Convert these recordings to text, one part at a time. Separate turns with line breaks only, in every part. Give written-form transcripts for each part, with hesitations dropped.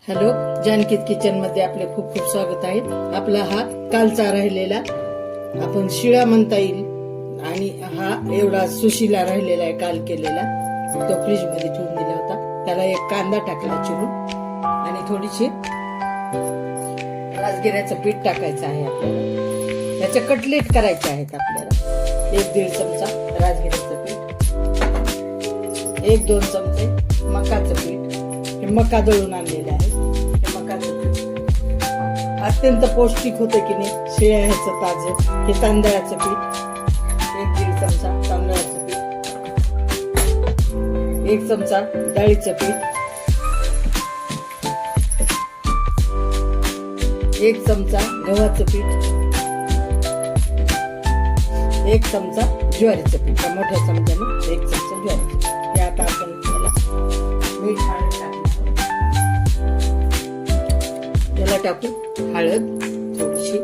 Hello, जानकीत kitchen मध्ये आपले खूप खूप स्वागत आहे. आपला हा कालचा राहिलेला आपण शिळा म्हणता येईल आणि हा एवढा सुशीला राहिलेला आहे काल केलेला, तो फ्रीज मध्ये ठेवून दिला होता. त्याला एक कांदा टाकला चिरून आणि थोडीशी राजगिऱ्याचं पीठ टाकायचं आहे आपल्याला. याचे कटलेट करायचे आहेत आपल्याला. 1-1.5 चमचा राजगिऱ्याचं पीठ, 1-2 चमचे मकाचं पीठ. हे मका दळून आणलेले आहे. हे मकाचं पीठ अत्यंत पौष्टिक होते की नाही, शिळ्या ह्याचं ताजं. हे तांदळाचं पीठ, 1-1.5 चमचा तांदळाचं पीठ, 1 चमचा डाळीचं पीठ, 1 चमचा गव्हाचं पीठ, 1 चमचा ज्वारीचं पीठ. मोठ्या चमच्याने 1 चमचा ज्वारीचं. हे आता आपण त्याला मीठ हळद त्याला टाकू. हळद थोडीशी,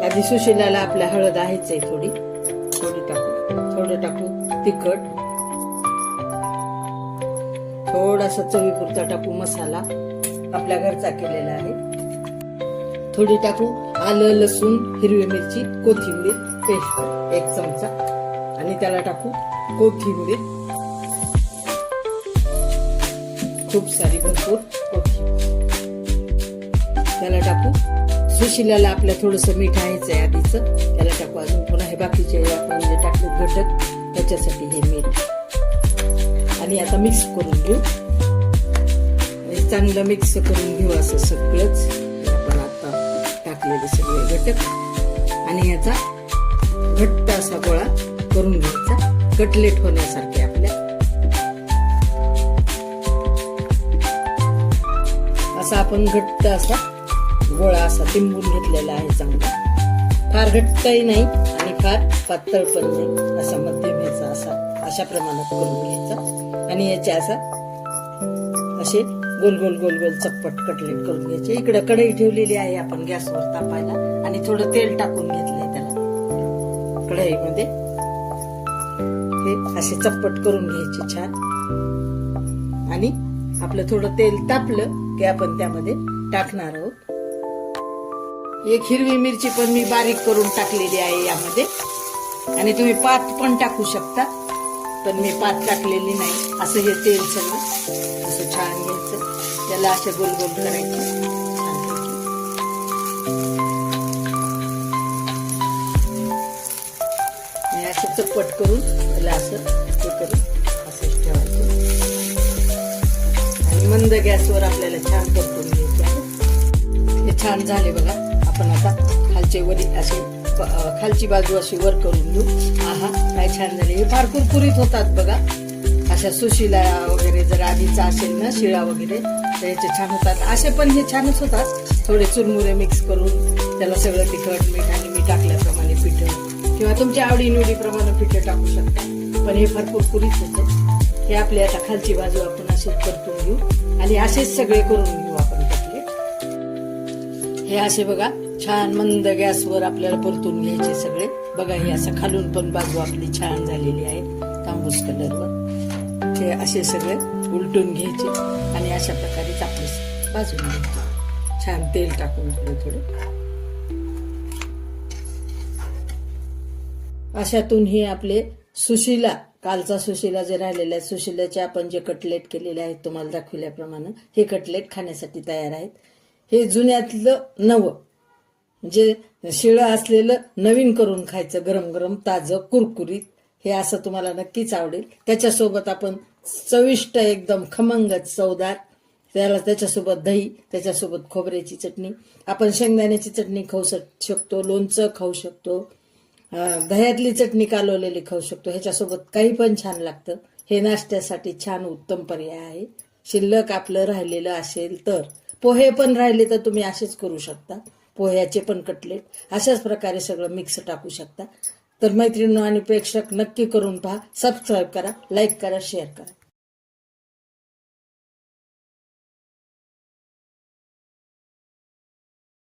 आधी सुशिलाला आपल्या हळद आहेच आहे, थोडी टाकू. थोडं टाकू तिखट, थोडासा चवीपुरता टाकू मसाला आपल्या घरचा केलेला आहे. थोडी टाकू आलं, लसूण, हिरवी मिरची, कोथिंबीर पेस्ट 1 चमचा आणि त्याला टाकू कोथिंबीर, खूप सारी भरपूर कोथिंबीर. त्याला टाकू सुशिलाला आपल्या थोडस मीठ आहेच आहे आधीच, त्याला टाकू अजून. पुन्हा हे बाकीचे आपण जे टाकले घटक त्याच्यासाठी हे मीठ. आणि आता मिक्स करून घेऊ. चांगलं मिक्स करून घेऊ असं सगळंच आपण आता टाकलेले सगळे घटक. आणि याचा घट्ट असा गोळा करून घ्यायचा, कटलेट होण्यासारखे आपल्या. असा आपण घट्ट असा गोळा असा तिंबून घेतलेला आहे चांगला. फार घट्टही नाही आणि फार पातळ पण नाही, असा मध्यम ह्याचा अशा प्रमाणात करून घ्यायचा. आणि याचे असे गोल गोल गोल गोल चप्पट कटलेट करून घ्यायचे. इकडे कढई ठेवलेली आहे आपण गॅसवर तापायला आणि थोडं तेल टाकून घेतलंय त्याला कढईमध्ये. हे असे चप्पट करून घ्यायचे छान. आणि आपलं थोडं तेल तापलं की आपण त्यामध्ये टाकणार आहोत. 1 हिरवी मिरची पण मी बारीक करून टाकलेली आहे यामध्ये. आणि तुम्ही पात पण टाकू शकता, पण मी पात टाकलेली नाही. असं हे तेल सगळं असं छान घ्यायचं, त्याला असे गोल गोल करायचे. आणि असं चपट करून त्याला असं हे करून असंच ठेवायचं. आणि मंद गॅसवर आपल्याला छान परतून घ्यायचे आहे. हे छान झाले बघा. आपण आता खालचे वरी असे खालची बाजू अशी वर करून घेऊ. आहा, काय छान झाले. हे फार कुरकुरीत होतात बघा. अशा सुशिला वगैरे जर आधीचा असेल ना शिळा वगैरे तर याचे छान होतात. असे पण हे छानच होतात. थोडे चुरमुरे मिक्स करून त्याला सगळं तिखट मीठ आणि मी टाकल्याप्रमाणे पीठ किंवा तुमच्या आवडीनिवडीप्रमाणे पीठ टाकू शकता. पण हे फार कुरकुरीत होतं. हे आपली आता खालची बाजू आपण असेच परतून घेऊ आणि असेच सगळे करून घेऊ आपण कटलेट. हे असे बघा छान मंद गॅसवर आपल्याला परतून घ्यायचे सगळे. बघा हे असं खालून पण बाजू आपली छान झालेली आहे तांबूस कलरवर. हे असे सगळे उलटून घ्यायचे आणि अशा प्रकारे आपले भाजून घ्यायचे छान तेल टाकून थोडे थोडे. अशातून हे आपले सुशिला, कालचा सुशिला जे राहिलेला आहे, सुशिलाचे आपण जे कटलेट केलेले आहेत तुम्हाला दाखवल्याप्रमाणे हे कटलेट खाण्यासाठी तयार आहेत. हे जुन्यातलं नवं, म्हणजे शिळं असलेलं नवीन करून खायचं, गरम गरम ताजं कुरकुरीत. हे असं तुम्हाला नक्कीच आवडेल. त्याच्यासोबत आपण चविष्ट एकदम खमंग चवदार त्याच्यासोबत दही, त्याच्यासोबत खोबऱ्याची चटणी, आपण शेंगदाण्याची चटणी खाऊ शकतो, लोणचं खाऊ शकतो, दह्यातली चटणी कालवलेली खाऊ शकतो. ह्याच्यासोबत काही पण छान लागतं. हे नाश्त्यासाठी छान उत्तम पर्याय आहे. शिल्लक आपलं राहिलेलं असेल तर पोहे पण राहिले तर तुम्ही असेच करू शकता. पोह्याचे पण कटलेट अशाच प्रकारे सगळं मिक्स टाकू शकता. तर मैत्रिणी आणि प्रेक्षक नक्की करून पहा. सबस्क्राईब करा, लाईक करा, शेअर करा.